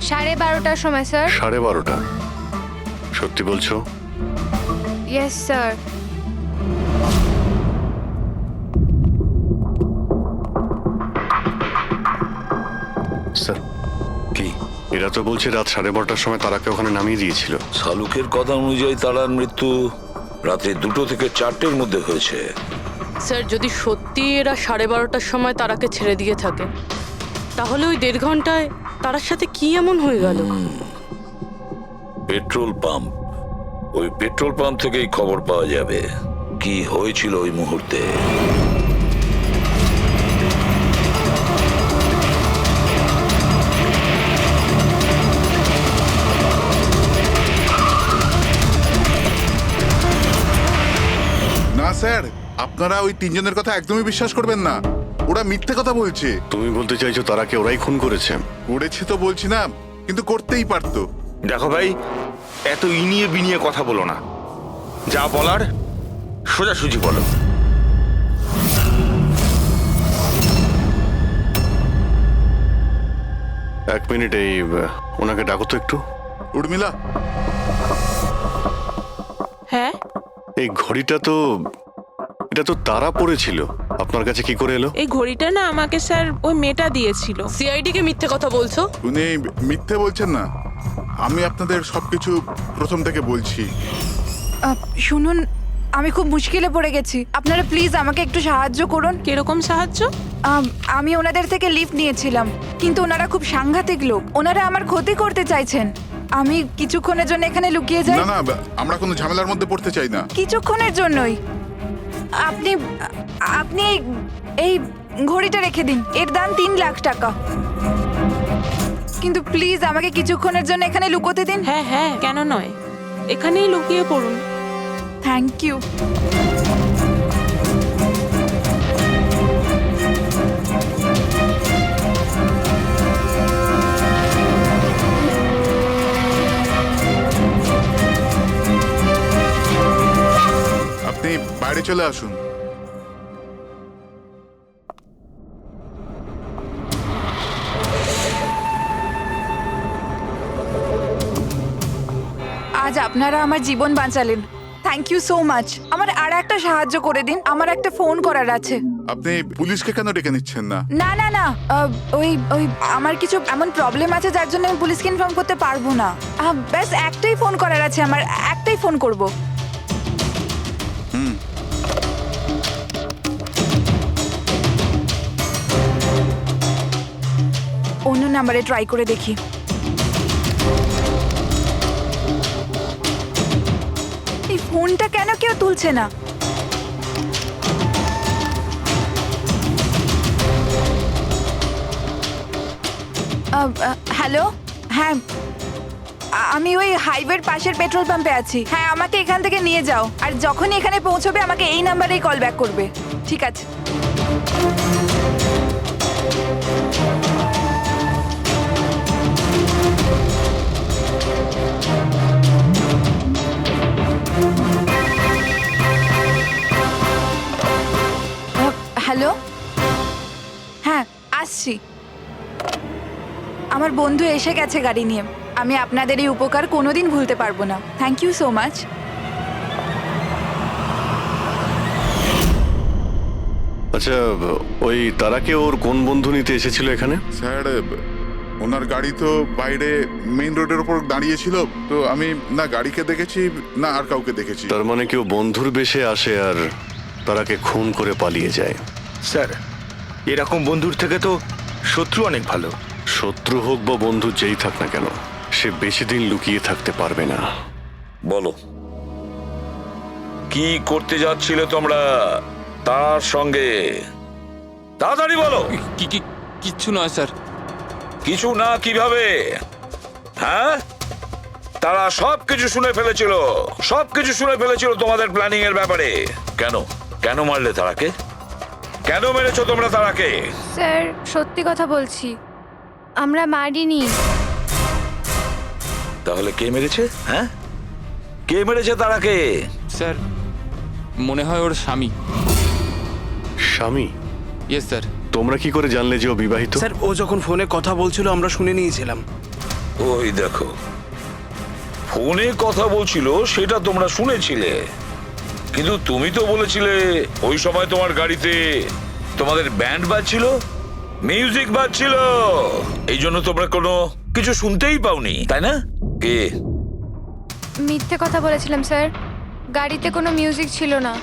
12:30টার সময় স্যার। 12:30। সত্যি বলছো? Yes sir. স্যার কি এরা তো বলছে রাত 12:30টার সময় তারাকে ওখানে নামিয়ে দিয়েছিল। শালুকের কথা অনুযায়ী তারার মৃত্যু রাতে 2টো থেকে 4টের মধ্যে হয়েছে। স্যার যদি সত্যি এরা 12:30টার সময় তারাকে ছেড়ে দিয়ে থাকে, তাহলে ওই 1.5 ঘন্টায় তারার সাথে কি এমন হয়ে গেল? পেট্রোল পাম্প, ওই পেট্রোল পাম্প থেকেই খবর পাওয়া যাবে কি হয়েছিল ওই মুহূর্তে। না স্যার, আপনারা ওই 3 জনের কথা একদমই বিশ্বাস করবেন না। ওরা মিথ্যে কথা বলছে। তুমি বলতে চাইছো তারাকে ওরাই খুন করেছে? করেছে তো বলছি না, কিন্তু করতেই পারতো। দেখো ভাই, এত ইনিয়ে বিনিয়ে কথা বলো না। যা বলার সোজাসুজি বলো। এক মিনিট, এই ওনাকে ডাকো তো একটু। উর্মিলা, হ্যাঁ এই ঘড়িটা তো, এটা তো তারা পড়েছিল, আপনার কাছে কি করে এলো? এই ঘড়িটা না আমাকে স্যার ওই মেয়েটা দিয়েছিল। সিআইডি কে মিথ্যে কথা বলছো? উনি মিথ্যে বলছেন না। আমি আপনাদের সবকিছু প্রথম থেকে বলছি। শুনুন, আমি খুব মুশকিলে পড়ে গেছি। আপনারা প্লিজ আমাকে একটু সাহায্য করুন। কিরকম সাহায্য? আমি ওনাদের থেকে লিফট নিয়েছিলাম, কিন্তু ওনারা খুব সাংঘাতিক লোক। ওনারা আমার ক্ষতি করতে চাইছেন। আমি কিছুক্ষণের জন্য এখানে লুকিয়ে যাই। না না, আমরা কোনো ঝামেলার মধ্যে পড়তে চাই না। কিছুক্ষণের জন্যই। আপনি আপনি এই ঘড়িটা রেখে দিন, এর দাম 3 লাখ টাকা। কিন্তু প্লিজ আমাকে কিছুক্ষণের জন্য এখানে লুকোতে দিন। হ্যাঁ হ্যাঁ, কেন নয়, এখানেই লুকিয়ে পড়ুন। Thank you. আপনি বাইরে চলে আসুন। আজ আপনারা আমার জীবন বাঁচালেন। Thank you so much. আমার আর একটা সাহায্য করে দিন, আমার একটা ফোন করার আছে। আপনি পুলিশকে কেন ডেকে নিচ্ছেন না? না না না, ওই ওই আমার কিছু এমন প্রবলেম আছে যার জন্য আমি পুলিশকে ইনফর্ম করতে পারবো না। ব্যাস একটাই ফোন করার আছে আমার, একটাই ফোন করব। অন্য নাম্বারে ট্রাই করে দেখি। এই ফোনটা কেন কেউ তুলছে না? হ্যালো, হ্যাঁ আমি ওই হাইওয়ের পাশের পেট্রোল পাম্পে আছি। হ্যাঁ, আমাকে এখান থেকে নিয়ে যাও, আর যখনই এখানে পৌঁছবে আমাকে এই নাম্বারেই কল ব্যাক করবে। ঠিক আছে। হ্যালো, হ্যাঁ আসছি। আমার বন্ধু এসে গেছে গাড়ি নিয়ে। আমি আপনাদের এই উপকার কোনোদিন ভুলতে পারবো না। Thank you so much. আচ্ছা, ওই তারাকে ওর কোন বন্ধু নিতে এসেছিল এখানে? স্যার, ওনার গাড়ি তো বাইরে মেইন রোডের উপর দাঁড়িয়ে ছিল, তো আমি না গাড়িকে দেখেছি না আর কাউকে দেখেছি। তার মানে কেউ বন্ধুর বেশে আসে আর তারাকে খুন করে পালিয়ে যায়। স্যার, এরকম বন্ধুর থেকে তো শত্রু অনেক ভালো। শত্রু হোক বা বন্ধু যেই থাক না কেন, সে বেশি দিন লুকিয়ে থাকতে পারবে না। বলো কি করতে যাচ্ছিলে তোমরা তার সঙ্গে? তাড়াতাড়ি বলো। কিচ্ছু নয় স্যার। কিছু না কিভাবে? হ্যাঁ, তারা সবকিছু শুনে ফেলেছিল, সবকিছু শুনে ফেলেছিল তোমাদের প্ল্যানিং এর ব্যাপারে। কেন কেন মারলে তারাকে? কেন মেরেছো তোমরা তারাকে? স্যার সত্যি কথা বলছি, আমরা মারিনি। তাহলে কে মেরেছে? হ্যাঁ, কে মেরেছে তারাকে? স্যার মনে হয় ওর স্বামী। স্বামী? Yes sir. তোমরা কি করে জানলে যে ও বিবাহিত? স্যার ও যখন ফোনে কথা বলছিল আমরা শুনে নিয়েছিলাম। ওই দেখো, ফোনে কথা বলছিল সেটা তোমরা শুনেছিলে, কিন্তু তুমি তো বলেছিলে ওই সময় তোমার গাড়িতে তোমাদের ব্যান্ড বাজছিল, মিউজিক বাজছিল, এই জন্য তোমরা কোনো কিছু শুনতেই পাওনি, তাই না? কে? মিথ্যে কথা বলেছিলাম স্যার, গাড়িতে কোনো মিউজিক ছিল না।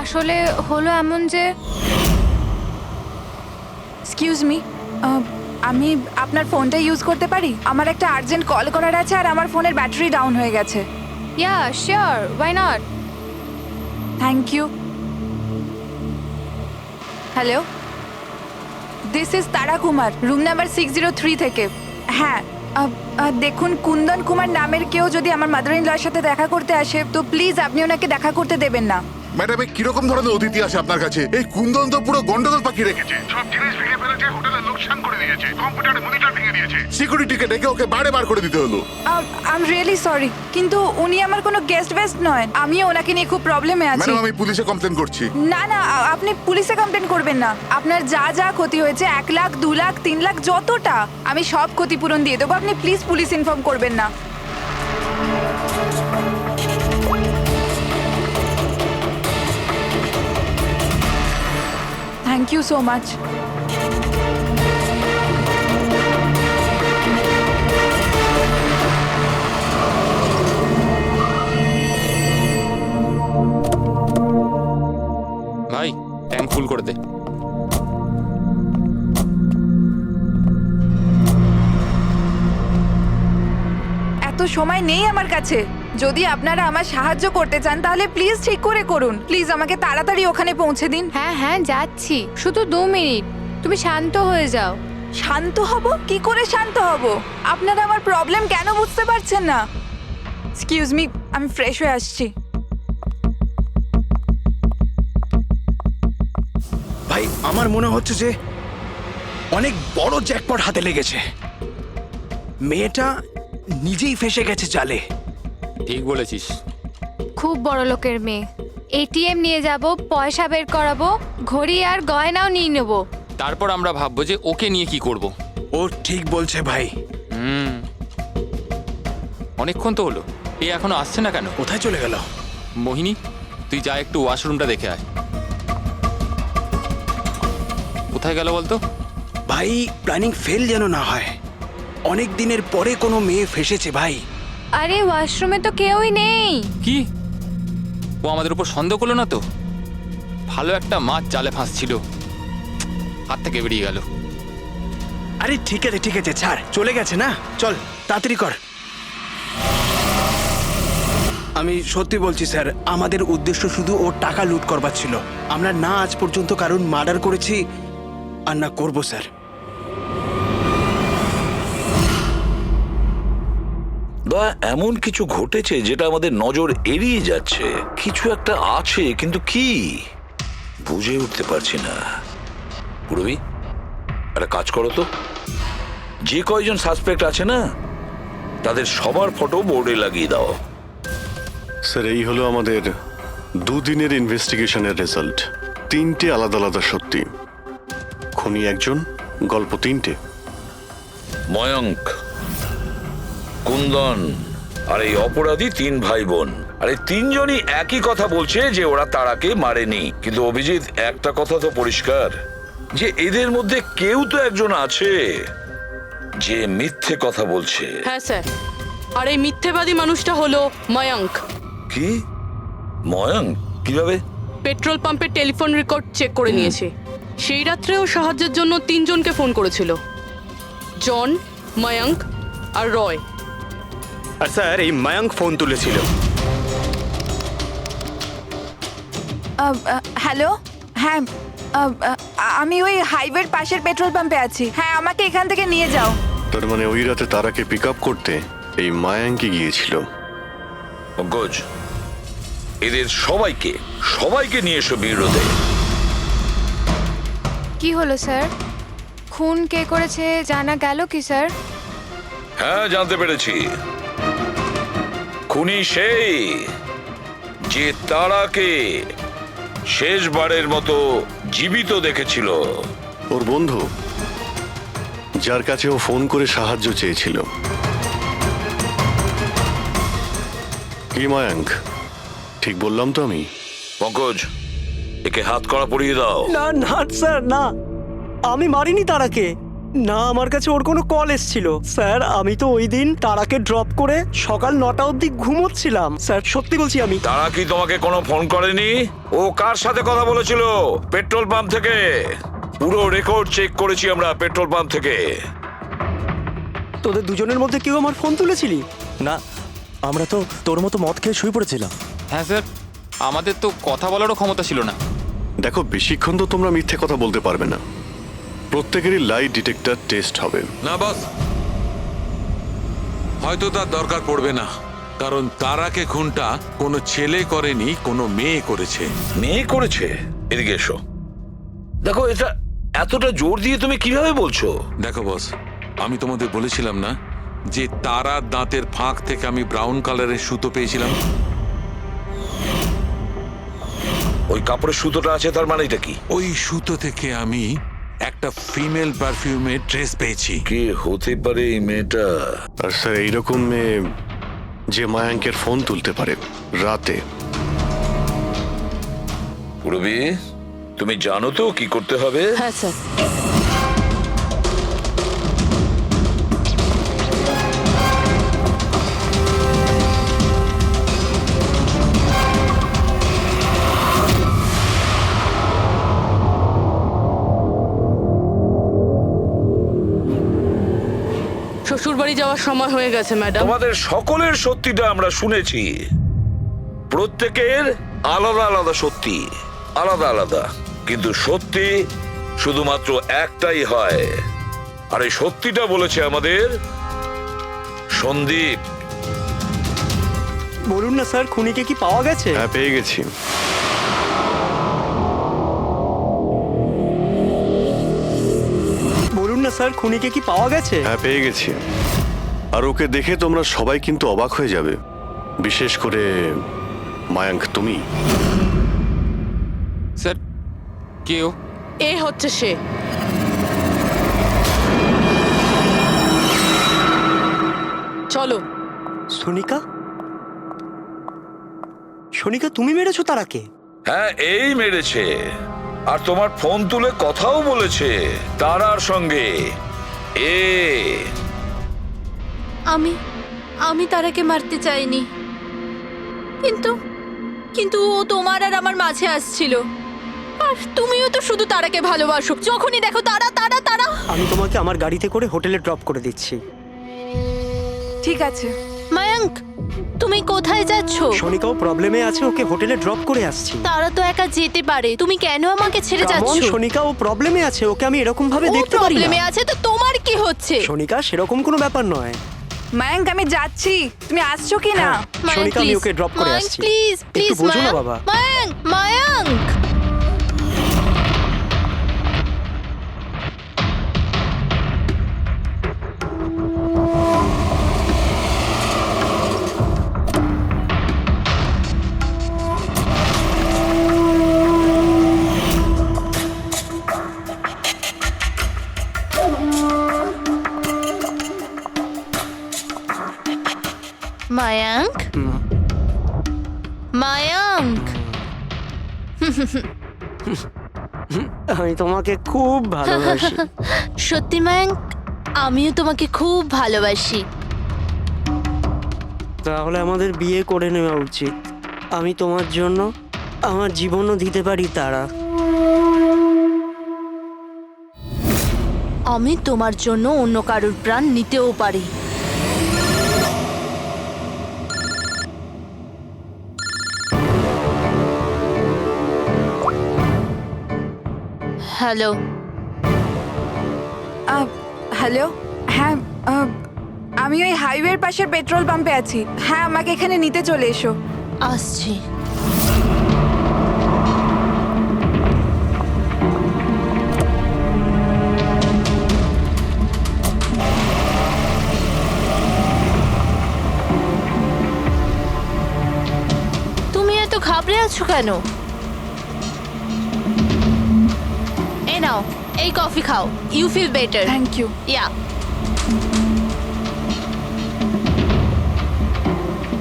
আসলে হলো এমন যে এক্সকিউজ মি, আমি আপনার ফোনটা ইউজ করতে পারি? আমার একটা আর্জেন্ট কল করার আছে আর আমার ফোনের ব্যাটারি ডাউন হয়ে গেছে। Yeah sure, why not. Thank you. Hello, this is Tara Kumar, room number 603 থেকে। হ্যাঁ, দেখুন কুন্দন কুমার নামের কেউ যদি আমার মাদার ইন লর সাথে দেখা করতে আসে তো প্লিজ আপনি ওনাকে দেখা করতে দেবেন না। ম্যাডাম এই কিরকম ধরনের অতিথি আসে আপনার কাছে? এই কুন্দন তো পুরো গন্ডগোল পাকিয়ে রেখেছে, সব জিনিস ভেঙে ফেলেছে, হোটেলের লোকসান করে দিয়েছে, কম্পিউটারে মনিটর ভেঙে দিয়েছে। সিকিউরিটিকে ডেকে ওকে বাইরে বার করে দিতে হলো। আই এম রিয়েলি সরি, কিন্তু উনি আমার কোনো গেস্ট বেস্ট নয়। আমি ওনাকে নিয়ে খুব প্রবলেমে আছি। ম্যাডাম আমি পুলিশে কমপ্লেন করছি। না না, আপনি পুলিশে কমপ্লেন করবেন না। আপনার যা যা ক্ষতি হয়েছে 1 লাখ 2 লাখ 3 লাখ যতটা, আমি সব ক্ষতিপূরণ দিয়ে দেবো। আপনি প্লিজ পুলিশ ইনফর্ম করবেন না। Thank you so much. ভাই ট্যাঙ্ক ফুল করে দে। এত সময় নেই আমার কাছে। যদি আপনারা আমার সাহায্য করতে চান তাহলে প্লিজ ঠিক করে করুন। প্লিজ আমাকে তাড়াতাড়ি ওখানে পৌঁছে দিন। হ্যাঁ হ্যাঁ যাচ্ছি, শুধু 2 মিনিট, তুমি শান্ত হয়ে যাও। শান্ত হব? কি করে শান্ত হব? আপনারা আমার প্রবলেম কেন বুঝতে পারছেন না? এক্সকিউজ মি, আমি ফ্রেশ হয়ে আসছি। ভাই আমার মনে হচ্ছে যে অনেক বড় জ্যাকপট হাতে লেগেছে। মেয়েটা নিজেই ফেসে গেছে জালে। ঠিক বলেছিস। খুব বড় লোকের মেয়ে। এটিএম নিয়ে যাব, পয়সা বের করাবো, ঘড়ি আর গয়নাও নিয়ে নেব। তারপর আমরা ভাববো যে ওকে নিয়ে কি করব। ও ঠিক বলছে ভাই। অনেকক্ষণ তো হলো, এ এখনো আসছে না কেন? কোথায় চলে গেল? মোহিনী তুই যা একটু ওয়াশরুমটা দেখে আয়। কোথায় গেল বলতো? ভাই প্ল্যানিং ফেল যেন না হয়। অনেক দিনের পরে কোনো মেয়ে ফেসেছে ভাই। আরে ওয়াশরুমে তো কেউই নেই। কি ও আমাদের উপর সন্দেহ করলো না তো? ভালো একটা মাছ জালে ফাঁসছিল, হাত থেকে বেরিয়ে গেল। আরে ঠিক আছে ছাড়, চলে গেছে না, চল তাড়াতাড়ি কর। আমি সত্যি বলছি স্যার, আমাদের উদ্দেশ্য শুধু ওর টাকা লুট করবার ছিল। আমরা না আজ পর্যন্ত কারণ মার্ডার করেছি আর না করবো স্যার। বা এমন কিছু ঘটেছে যেটা আমাদের নজর এড়িয়ে যাচ্ছে। কিছু একটা আছে, কিন্তু কি বুঝে উঠতে পারছি না। পুরবি একটা কাজ করো তো, যে কয়জন সাসপেক্ট আছে না তাদের সবার ফটো বোর্ডে লাগিয়ে দাও। স্যার এই হলো আমাদের 2 দিনের ইনভেস্টিগেশনের রেজাল্ট। 3টে আলাদা আলাদা সত্যি। খুনি একজন, গল্প 3টে। ময়ঙ্ক, কুন্দন আর এই অপরাধী 3 ভাই বোন। আর এই 3 জনই একই কথা বলছে যে ওরা তারাকে মারেনি। কিন্তু অভিজিৎ একটা কথা তো পরিষ্কার, যে এদের মধ্যে কেউ তো একজন আছে যে মিথ্যে কথা বলছে। হ্যাঁ স্যার, আর এই মিথ্যেবাদী মানুষটা হলো ময়ঙ্ক। কি? ময়ঙ্ক? কিভাবে? পেট্রোল পাম্পের টেলিফোন রেকর্ড চেক করে নিয়েছে। সেই রাত্রে ও সাহায্যের জন্য 3 জনকে ফোন করেছিল, জন, ময়ঙ্ক আর রয়। আর স্যার এই মায়াঙ্ক ফোন তুলেছিল। হ্যালো, হ্যাঁ, আমি ওই হাইওয়ের পাশের পেট্রোল পাম্পে আছি। হ্যাঁ, আমাকে এখান থেকে নিয়ে যাও। তার মানে ওই রাতে তারাকে পিক আপ করতে এই মায়াঙ্কি গিয়েছিল। পঙ্কজ, এদের সবাইকে নিয়ে এসো বিরোধে। কি হলো স্যার? খুন কে করেছে জানা গেল কি স্যার? হ্যাঁ, জানতে পেরেছি। খুনি সেই যে তারাকে শেষবারের মতো জীবিত দেখেছিল। ওর বন্ধু, যার কাছে ও ফোন করে সাহায্য চেয়েছিল। কি মায়াঙ্ক, ঠিক বললাম তো আমি? পঙ্কজ, একে হাত কড়া পরিয়ে দাও। না না স্যার, না, আমি মারিনি তারাকে। না, আমার কাছে ওর কোনো কল এসেছিল। স্যার, আমি তো ওই দিন তারাকে ড্রপ করে সকাল 9টা অবধি ঘুমোচ্ছিলাম। স্যার, সত্যি বলছি আমি। তারা কি তোমাকে কোনো ফোন করেনি? ও কার সাথে কথা বলেছিল পেট্রোল পাম্প থেকে? পুরো রেকর্ড চেক করেছি আমরা পেট্রোল পাম্প থেকে। তোদের দুজনের মধ্যে কেউ আমার ফোন তুলেছিলি? না, আমরা তো তোর মতো মদ খেয়ে শুয়ে পড়েছিলাম। হ্যাঁ স্যার, আমাদের তো কথা বলারও ক্ষমতা ছিল না। দেখো, বেশিক্ষণ তো তোমরা মিথ্যে কথা বলতে পারবে না। প্রত্যেকেরই লাই ডিটেক্টর টেস্ট হবে। না বস, হয়তো তার দরকার পড়বে না, কারণ তারাকে খুনটা কোনো ছেলে করেনি, কোনো মেয়ে করেছে। মেয়ে করেছে? এদিকে এসো। দেখো, এটা এতটা জোর দিয়ে তুমি কিভাবে বলছো? দেখো বস, আমি তোমাদের বলেছিলাম না যে তারার দাঁতের ফাঁক থেকে আমি ব্রাউন কালারের সুতো পেয়েছিলাম? ওই কাপড়ের সুতোটা আছে, তার মানে এটা কি? ওই সুতো থেকে আমি একটা ফিমেল পারফিউমের ড্রেস পেয়েছি। কে হতে পারে এই মেয়েটা? আর স্যার, এইরকম মেয়ে যে মায়াঙ্কের ফোন তুলতে পারে রাতে। পুরবী, তুমি জানো তো কি করতে হবে? হ্যাঁ স্যার। শ্বশুরবাড়ি যাওয়ার সময় হয়ে গেছে ম্যাডাম। তোমাদের সকলের সত্যিটা আমরা শুনেছি। প্রত্যেকের আলাদা আলাদা সত্যি, আলাদা আলাদা, কিন্তু সত্যি শুধুমাত্র একটাই হয়। আর এই সত্যিটা বলেছে আমাদের সন্দীপ। বলুন না স্যার, খুনিকে কি পাওয়া গেছে? হ্যাঁ, পেয়ে গেছি। বলুন না স্যার, খুনিকে কি পাওয়া গেছে? হ্যাঁ, পেয়ে গেছি। আর ওকে দেখে তোমরা সবাই কিন্তু অবাক হয়ে যাবে, বিশেষ করে মায়াঙ্ক, তুমি। স্যার, কেউ এ হচ্ছে সে। চলো। সোনিকা? সোনিকা, তুমি মেরেছো তারাকে? হ্যাঁ, এই মেরেছে। আর তোমার ফোন তুলে কথাও বলেছে তারার সঙ্গে। আমি তারাকে মারতে চাইনি, কিন্তু ও তোমার আর আমার মাঝে আসছিল। আর তুমিও তো শুধু তারাকে ভালোবাসো, যখনই দেখো তারা তারা তারা। আমি তোমাকে আমার গাড়িতে করে হোটেলে ড্রপ করে দিচ্ছি। ঠিক আছে। মায়াঙ্ক, তুমি কোথায় যাচ্ছ? সোনিকাও প্রবলেমে আছে, ওকে হোটেলে ড্রপ করে আসছি। তারা তো একা যেতে পারে, তুমি কেন আমাকে ছেড়ে যাচ্ছ? সোনিকা ও প্রবলেমে আছে, ওকে আমি এরকম ভাবে ও দেখতে পারি প্রবলেমে না। আছে তো তোমার কি হচ্ছে? সোনিকা, সেরকম কোনো ব্যাপার নয়। মায়াঙ্ক, আমি যাচ্ছি, তুমি আসছো কি না? মায়াঙ্ক, সোনিকা, আমি please, ওকে ড্রপ করে মায়াঙ্ক, আসছি। প্লিজ একটু প্লিজ বোঝো না বাবা। মায়াঙ্ক, মায়াঙ্ক। মায়াঙ্ক, মায়াঙ্ক, আমি তোমাকে খুব ভালোবাসি। সত্যি মায়াঙ্ক, আমিও তোমাকে খুব ভালোবাসি। তাহলে আমাদের বিয়ে করে নেওয়া উচিত। আমি তোমার জন্য আমার জীবনও দিতে পারি তারা। আমি তোমার জন্য অন্য কারোর প্রাণ নিতেও পারি। হ্যালো, হ্যালো, হ্যাঁ, আমি ওই হাইওয়ের পাশের পেট্রোল পাম্পে আছি। হ্যাঁ, আমাকে এখানে নিতে চলে এসো। আসছি। তুমি এত ঘাবড়ে আছো কেন? এই নাও, এই কফি খাও। You feel better. Thank you. Yeah,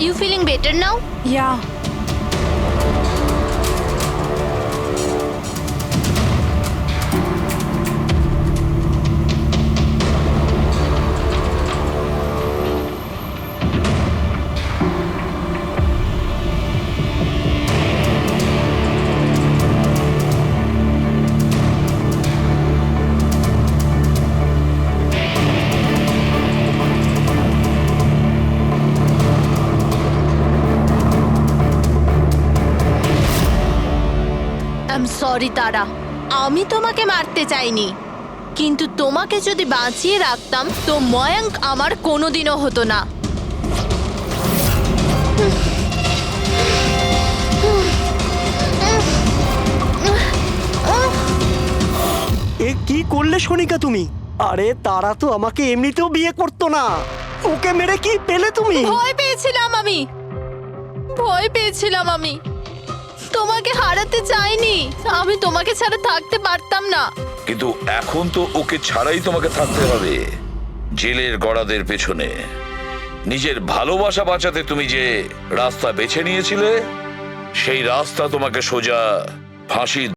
you feeling better now? Yeah. I'm sorry তারা, আমি তোমাকে মারতে চাইনি, কিন্তু তোমাকে যদি বাঁচিয়ে রাখতাম তো ময়ঙ্ক আমার কোনোদিনও হতো না। এ কি করলে সোনিকা তুমি? আরে তারা তো আমাকে এমনিতেও বিয়ে করতো না, ওকে মেরে কি পেলে তুমি? ভয় পেয়েছিলাম আমি, তোমাকে হারাতে চাইনি। আমি তোমাকে ছাড়া থাকতে পারতাম না। কিন্তু এখন তো ওকে ছাড়াই তোমাকে থাকতে হবে জেলের গড়াদের পেছনে। নিজের ভালোবাসা বাঁচাতে তুমি যে রাস্তা বেছে নিয়েছিলে, সেই রাস্তা তোমাকে সোজা ফাঁসি